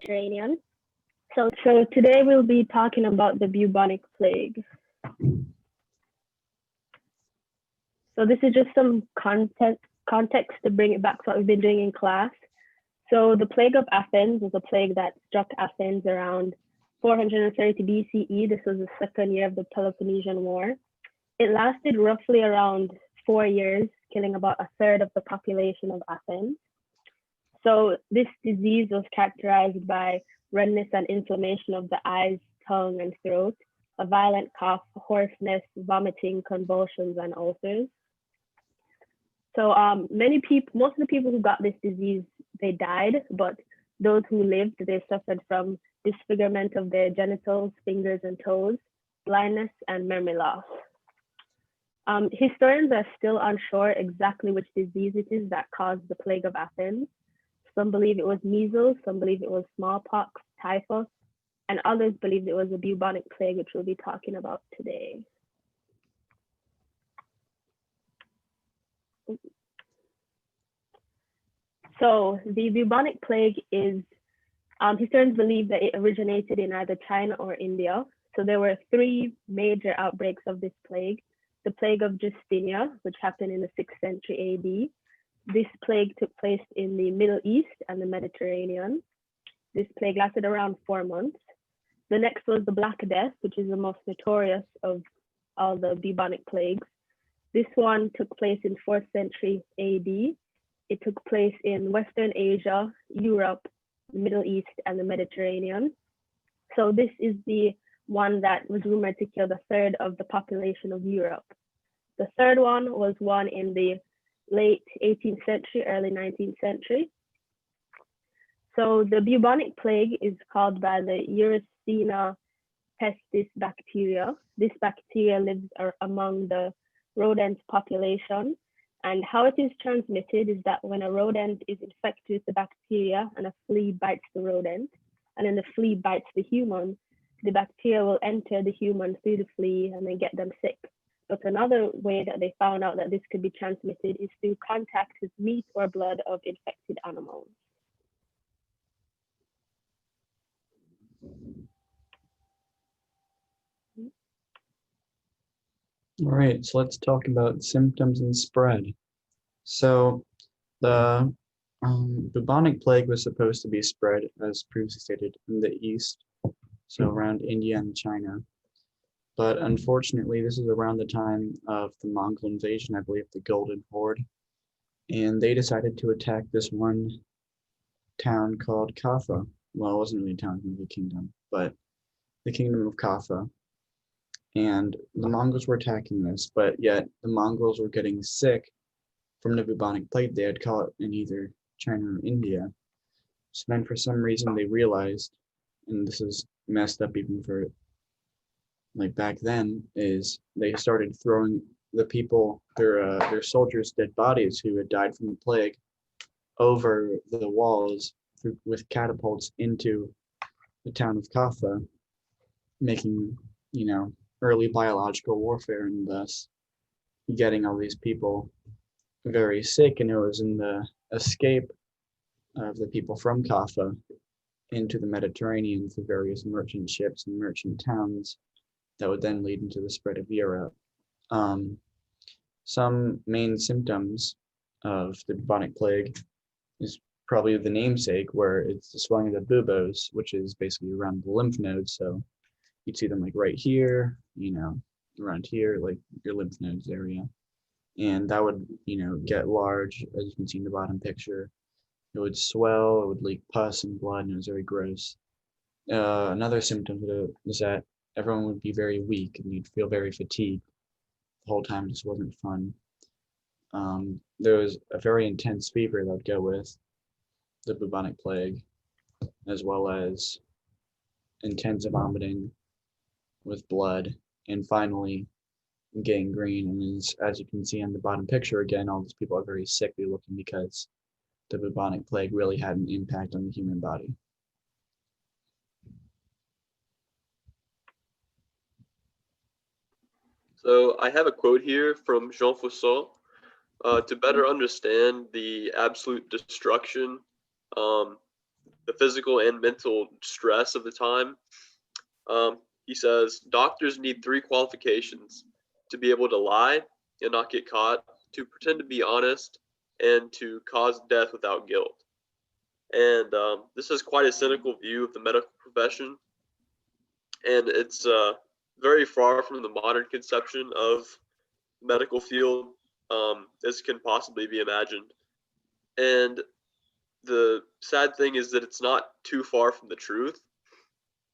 Mediterranean. So today we'll be talking about the bubonic plague. So this is just some context to bring it back to what we've been doing in class. So the plague of Athens was a plague that struck Athens around 430 BCE. This was the second year of the Peloponnesian War. It lasted roughly around 4 years, killing about a third of the population of Athens. So this disease was characterized by redness and inflammation of the eyes, tongue, and throat, a violent cough, hoarseness, vomiting, convulsions, and ulcers. So most of the people who got this disease, they died, but those who lived, they suffered from disfigurement of their genitals, fingers, and toes, blindness, and memory loss. Historians are still unsure exactly which disease it is that caused the plague of Athens. Some believe it was measles, some believe it was smallpox, typhus, and others believe it was the bubonic plague, which we'll be talking about today. So the bubonic plague is, historians believe that it originated in either China or India. So there were 3 major outbreaks of this plague. The plague of Justinia, which happened in the 6th century AD. This plague took place in the Middle East and the Mediterranean. This plague lasted around 4 months. The next was the Black Death, which is the most notorious of all the bubonic plagues. This one took place in 4th century AD. It took place in Western Asia, Europe, the Middle East, and the Mediterranean. So this is the one that was rumored to kill the third of the population of Europe. The third one was one in the late 18th century, early 19th century. So the bubonic plague is caused by the Yersinia pestis bacteria. This bacteria lives among the rodent population. And how it is transmitted is that when a rodent is infected with the bacteria and a flea bites the rodent, and then the flea bites the human, the bacteria will enter the human through the flea and then get them sick. But another way that they found out that this could be transmitted is through contact with meat or blood of infected animals. All right, so let's talk about symptoms and spread. So the bubonic plague was supposed to be spread, as previously stated, in the east, so around India and China. But unfortunately, this is around the time of the Mongol invasion, I believe, the Golden Horde. And they decided to attack this one town called Kaffa. Well, it wasn't really a town, it was a kingdom, but the kingdom of Kaffa. And the Mongols were attacking this, but yet the Mongols were getting sick from the bubonic plague they had caught in either China or India. So then for some reason they realized, and this is messed up even for like back then, is they started throwing the people, their soldiers' dead bodies who had died from the plague over the walls with catapults into the town of Kaffa, making, early biological warfare, and thus getting all these people very sick. And it was in the escape of the people from Kaffa into the Mediterranean through various merchant ships and merchant towns that would then lead into the spread of Europe. Some main symptoms of the bubonic plague is probably the namesake, where it's the swelling of the buboes, which is basically around the lymph nodes. So you'd see them like right here, around here, like your lymph nodes area. And that would, get large, as you can see in the bottom picture. It would swell, it would leak pus and blood, and it was very gross. Another symptom is that everyone would be very weak and you'd feel very fatigued. The whole time just wasn't fun. There was a very intense fever that would go with the bubonic plague, as well as intense vomiting with blood, and finally gangrene. And as you can see on the bottom picture again, all these people are very sickly looking because the bubonic plague really had an impact on the human body. So I have a quote here from Jean Foucault. To better understand the absolute destruction the physical and mental stress of the time. He says doctors need three qualifications: to be able to lie and not get caught, to pretend to be honest, and to cause death without guilt. And this is quite a cynical view of the medical profession, and it's very far from the modern conception of medical field as can possibly be imagined. And the sad thing is that it's not too far from the truth.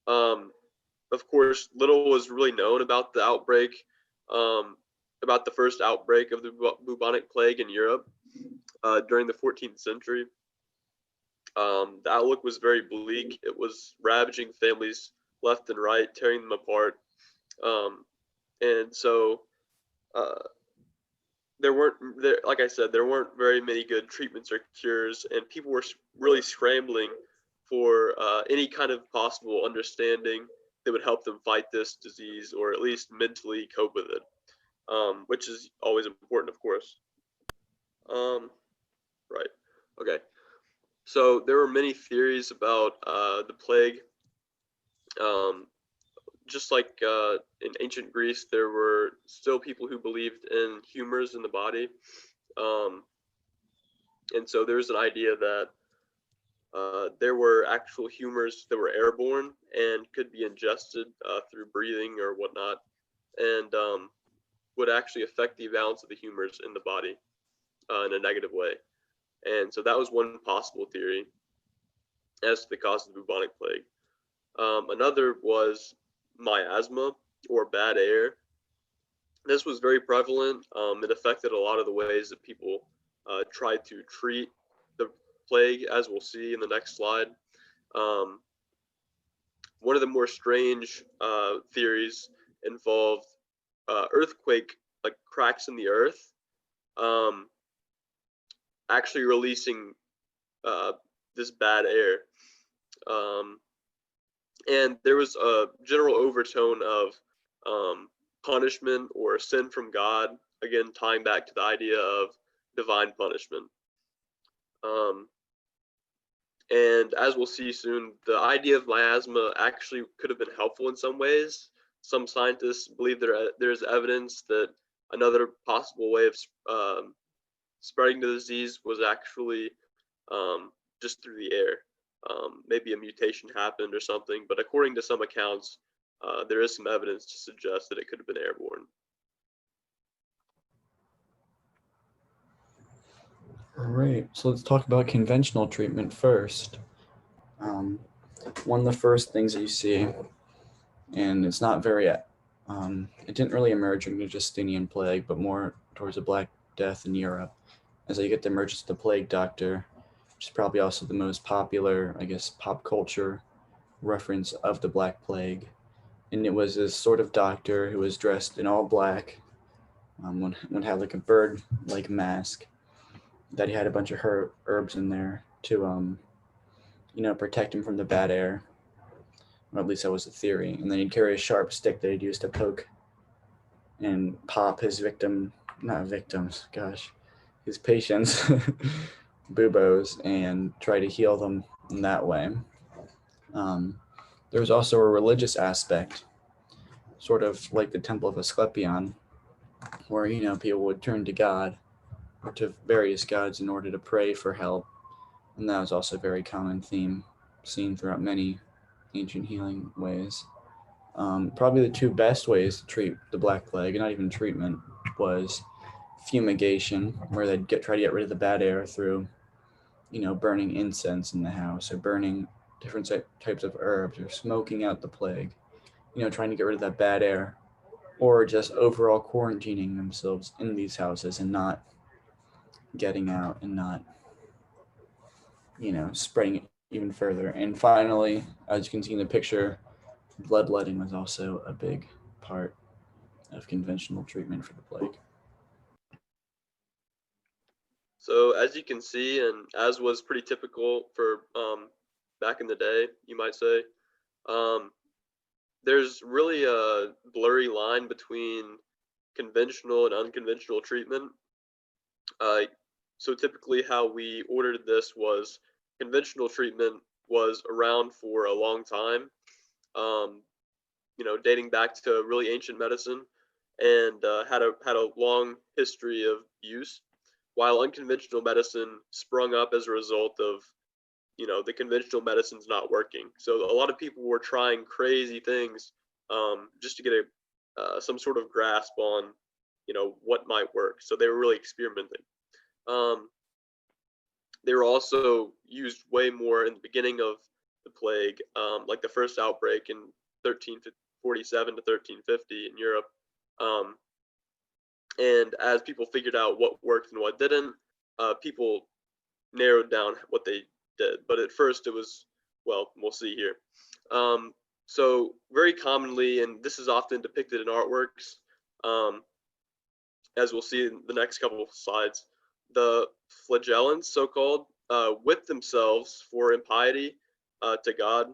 Of course, little was really known about the outbreak, about the first outbreak of the bubonic plague in Europe during the 14th century. The outlook was very bleak. It was ravaging families left and right, tearing them apart. And so like I said, there weren't very many good treatments or cures, and people were really scrambling for any kind of possible understanding that would help them fight this disease, or at least mentally cope with it, which is always important, of course. Right. Okay. So there were many theories about the plague. Just like in ancient Greece, there were still people who believed in humors in the body. And so there's an idea that there were actual humors that were airborne and could be ingested through breathing or whatnot, and would actually affect the balance of the humors in the body in a negative way. And so that was one possible theory as to the cause of the bubonic plague. Another was miasma, or bad air. This was very prevalent. It affected a lot of the ways that people tried to treat the plague, as we'll see in the next slide. One of the more strange theories involved earthquake, like cracks in the earth, actually releasing this bad air. And there was a general overtone of punishment or sin from God, again tying back to the idea of divine punishment. And as we'll see soon, the idea of miasma actually could have been helpful in some ways. Some scientists believe there's evidence that another possible way of spreading the disease was actually just through the air. Maybe a mutation happened or something, but according to some accounts, there is some evidence to suggest that it could have been airborne. All right, so let's talk about conventional treatment first. One of the first things that you see, and it's not very, it didn't really emerge during the Justinian plague, but more towards the Black Death in Europe, as you get the emergence of the plague doctor, which is probably also the most popular, I guess, pop culture reference of the Black Plague. And it was this sort of doctor who was dressed in all black, would have like a bird-like mask, that he had a bunch of herbs in there to, protect him from the bad air. Or at least that was the theory. And then he'd carry a sharp stick that he'd use to poke and pop his his patients, buboes, and try to heal them in that way. There was also a religious aspect, sort of like the Temple of Asclepion, where, people would turn to God or to various gods in order to pray for help. And that was also a very common theme seen throughout many ancient healing ways. Probably the two best ways to treat the Black Plague, and not even treatment, was fumigation, where they'd try to get rid of the bad air through, burning incense in the house, or burning different types of herbs, or smoking out the plague, trying to get rid of that bad air, or just overall quarantining themselves in these houses and not getting out and not, spreading it even further. And finally, as you can see in the picture, bloodletting was also a big part of conventional treatment for the plague. So as you can see, and as was pretty typical for back in the day, you might say, there's really a blurry line between conventional and unconventional treatment. So typically how we ordered this was conventional treatment was around for a long time, dating back to really ancient medicine, and had a long history of use, while unconventional medicine sprung up as a result of the conventional medicine's not working. So a lot of people were trying crazy things just to get some sort of grasp on what might work. So they were really experimenting. Um, they were also used way more in the beginning of the plague, like the first outbreak in 1347 to 1350 in Europe. Um, and as people figured out what worked and what didn't, people narrowed down what they did. But at first it was, well, we'll see here. So very commonly, and this is often depicted in artworks, as we'll see in the next couple of slides, the flagellants, so-called, whip themselves for impiety to God.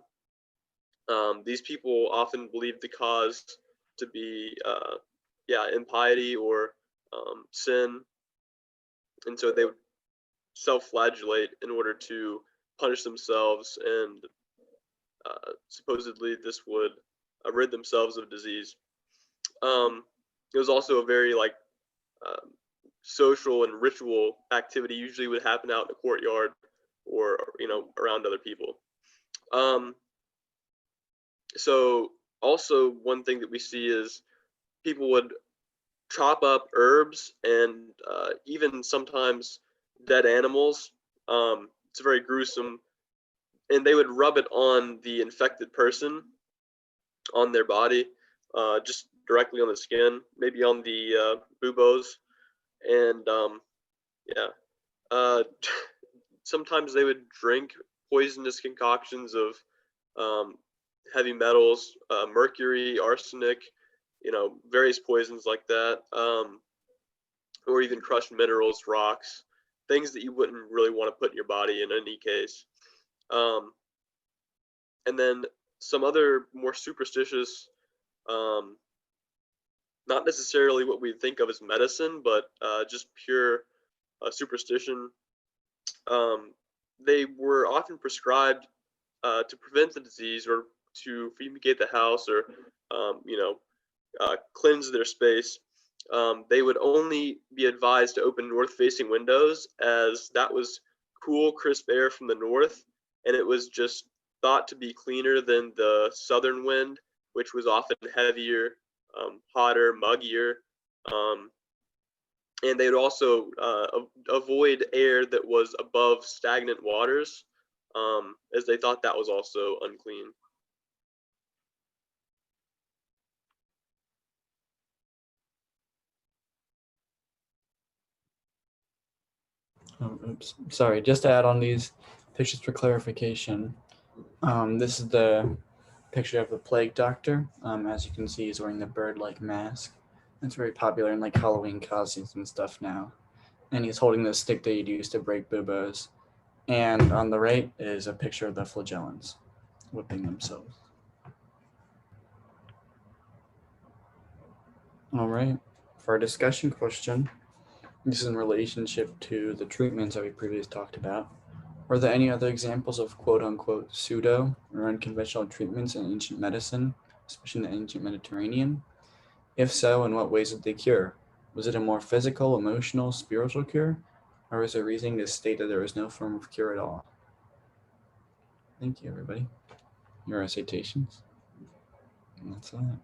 These people often believed the cause to be, impiety or sin, and so they would self-flagellate in order to punish themselves, and supposedly this would rid themselves of disease. It was also a very social and ritual activity. Usually would happen out in the courtyard or around other people. So also one thing that we see is people would chop up herbs and even sometimes dead animals. It's very gruesome, and they would rub it on the infected person, on their body, just directly on the skin, maybe on the buboes, and sometimes they would drink poisonous concoctions of heavy metals, mercury, arsenic, various poisons like that, or even crushed minerals, rocks, things that you wouldn't really want to put in your body in any case. And then some other more superstitious, not necessarily what we think of as medicine, but just pure superstition. They were often prescribed to prevent the disease or to fumigate the house or, cleanse their space. They would only be advised to open north-facing windows, as that was cool, crisp air from the north, and it was just thought to be cleaner than the southern wind, which was often heavier, hotter, muggier. And they would also avoid air that was above stagnant waters, as they thought that was also unclean. Oh, oops. Sorry, just to add on these pictures for clarification. This is the picture of the plague doctor. As you can see, he's wearing the bird-like mask. It's very popular in like Halloween costumes and stuff now. And he's holding the stick that you'd use to break buboes. And on the right is a picture of the flagellants whipping themselves. All right, for our discussion question, this is in relationship to the treatments that we previously talked about. Were there any other examples of quote-unquote pseudo or unconventional treatments in ancient medicine, especially in the ancient Mediterranean? If so, in what ways did they cure? Was it a more physical, emotional, spiritual cure? Or was there reasoning to state that there was no form of cure at all? Thank you, everybody. Your citations. And that's that.